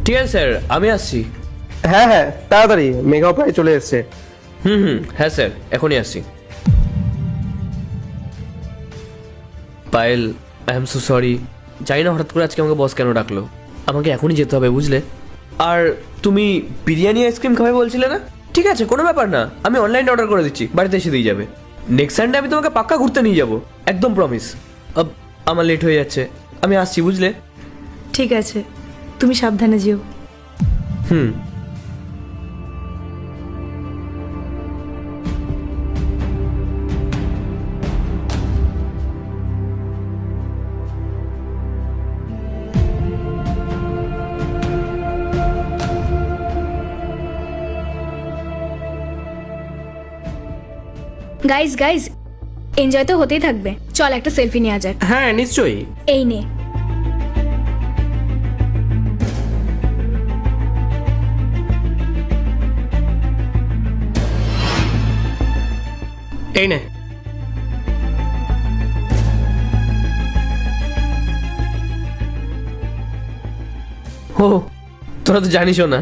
ঠিক আছে স্যার, আমি আসছি। হ্যাঁ হ্যাঁ, তাড়াতাড়ি, মেঘাও প্রায় চলে এসছে। হ্যাঁ স্যার, এখনই আসছি। Payel, I am so sorry. জানি না হঠাৎ করে আজকে আমাকে বস কেন ডাকলো। আমাকে এখনই যেতে হবে, বুঝলে? আর তুমি বিরিয়ানি আইসক্রিম খাবে বলছিলে না? ঠিক আছে, কোনো ব্যাপার না, আমি অনলাইনে অর্ডার করে দিচ্ছি, বাড়িতে এসে দিয়ে যাবে। নেক্সট সানডে আমি তোমাকে পাক্কা ঘুরতে নিয়ে যাবো, একদম প্রমিস। আমার লেট হয়ে যাচ্ছে, আমি আসছি, বুঝলে? ঠিক আছে, তুমি সাবধানে যেও। হুম। গাইস গাইস, এনজয় তো হতেই থাকবে, চল একটা সেলফি নেওয়া যাক। হ্যাঁ নিশ্চয়ই। এই নে। এই নে। ও, তোরা তো জানিসও না।